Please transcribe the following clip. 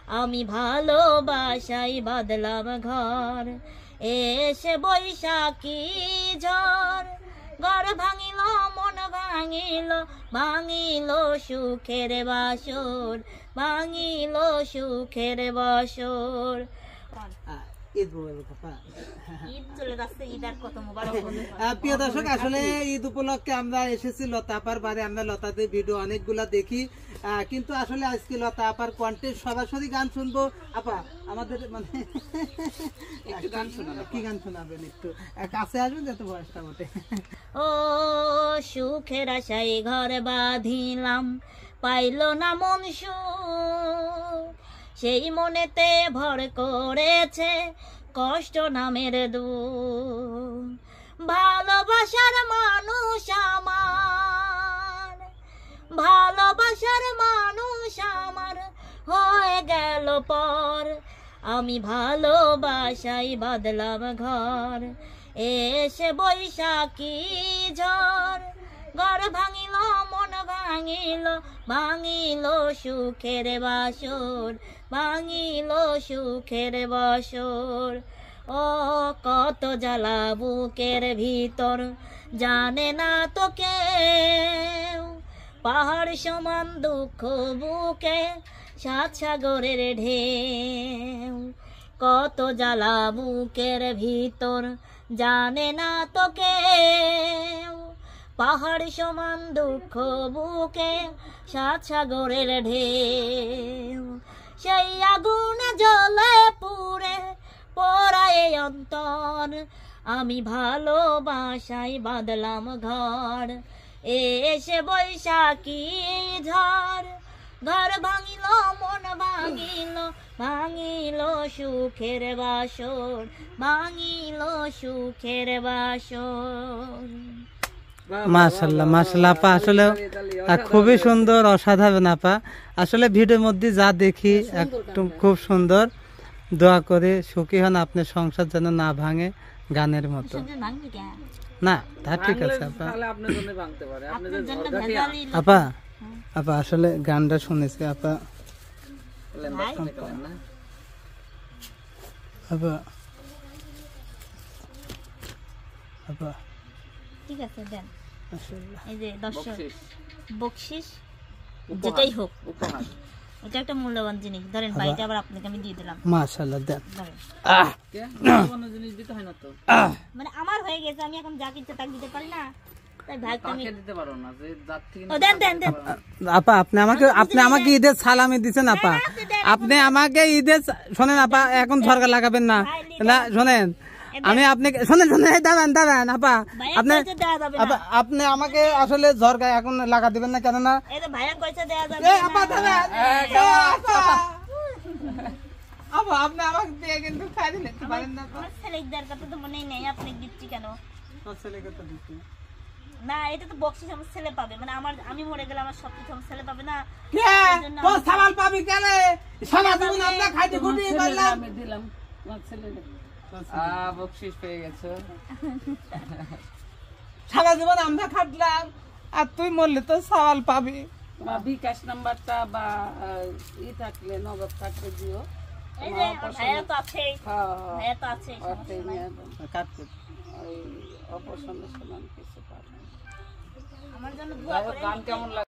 আমি ভালোবাসাই বাঁধলাম ঘর। এসে বৈশাখী ঝড়, ঘর ভাঙিল মন ভাঙিল, ভাঙিল সুখের বাসর, ভাঙিল সুখের বাসর। প্রিয় দর্শক, আসলে ঈদ উপলক্ষে আমরা এসেছি লতা আপার বাড়ি। আমরা লতাদের ভিডিও অনেকগুলা দেখি, কিন্তু আসলে আজকে লতা আপার কণ্ঠে সরাসরি গান শুনবো। আপা আমাদের মানে একটু গান শোনাবেন, কি গান শোনাবেন? একটু কাছে আসবেন যাতে বয়সটা ওঠে। ও সুখের আশায় ঘর বাঁধিলাম, পাইল না মন সুখ, সেই মনেতে ভর করেছে কষ্ট নামের দুঃখ। ভালোবাসার মানুষ আমার, ভালোবাসার মানুষ আমার হয়ে গেল পর। আমি ভালোবাসাই বাঁধলাম ঘর। এসে বৈশাখী ঝড়, ঘর ভাঙিল মন ভাঙিল, ভাঙিল সুখের বাসর, ভাঙিল সুখের বাসর। ও কত জ্বালা বুকের ভিতর, জানে না তো কেউ, পাহাড় সমান দুঃখ বুকে, সাত সাগরের ঢেউ। কত জ্বালা বুকের ভিতর, জানে না তো কেউ, পাহাড় সমান দুঃখ বুকে, সাত সাগরের ঢেউ। সেই আগুন জ্বলে পুড়ে পোড়ায় অন্তর, আমি ভালোবাসাই বাঁধলাম ঘর। এসে বৈশাখী ঝড়, ঘর ভাঙিল মন ভাঙিল, ভাঙিল সুখের বাসর, ভাঙিল সুখের বাসর। মাশাআল্লাহ মাশাআল্লাহ আপা, আসলে খুবই সুন্দর, অসাধারণ আপা। আসলে ভিডিওর মধ্যে যা দেখি একদম খুব সুন্দর। দোয়া করে সুখী হন, আপনার সংসার যেন না ভাঙে গানের মতো। না তা ঠিক আছে আপা, আপা আপা আসলে গানটা শুনেছি আপা। আপা আপা ঠিক আছে দেন, এই যে দর্শক বকশিশ যেটাই হোক, এটা একটা মূল্যবান জিনিস। ধরেন বাড়িতে আবার আপনাকে আমি দিয়ে দিলাম। মাশাআল্লাহ দেন। মানে আমার হয়ে গেছে, আমি এখন যা কিনতে তাক দিতে পারি না, তাই ভাগ আমি দিতে পারো না যে জাত থেকে। ও দেন দেন দেন আপা, আপনি আমাকে ঈদের সালামি দিছেন আপা। আপনি আমাকে ঈদের শোনেন আপা, এখন ঝরকা লাগাবেন না, না শোনেন আমি আপনাকে শোনেন শোনেন দাঁড়ান দাঁড়ান আপা, আপনি আমাকে আসলে ঝরকা এখন লাগা দিবেন না, কেননা আপনি আমাকে দিয়ে কিন্তু খাই দিলেন পারেন না। ছেলেদের কথা তো মনেই নেই, আপনি দিচ্ছি কেন? ছেলেকে তো দিচ্ছি না, এটা তো বকশিশ আমার ছেলে পাবে, মানে আমার আমি মরে গেলে আমার সবকিছু আমার ছেলে পাবে না। কে তো সামাল পাবি কেন? সারা জীবন আমরা খাইতে খুঁটি পাইলাম, আমি দিলাম আমার ছেলেকে। বকশিশ পেয়ে গেছো। সারা জীবন আমরা খাটলাম, আর তুই মরলে তো সওয়াল পাবি। বা বিকাশ নাম্বারটা বা ই থাকলে নগদ থাকলে দিও। এই যে ভাইয়া তো আছে, হ্যাঁ ভাইয়া তো আছে, কাটতে ওই অপছন্দ সমান কিছু পাবে। আমার জন্য দোয়া করেন। গান কেমন লাগে?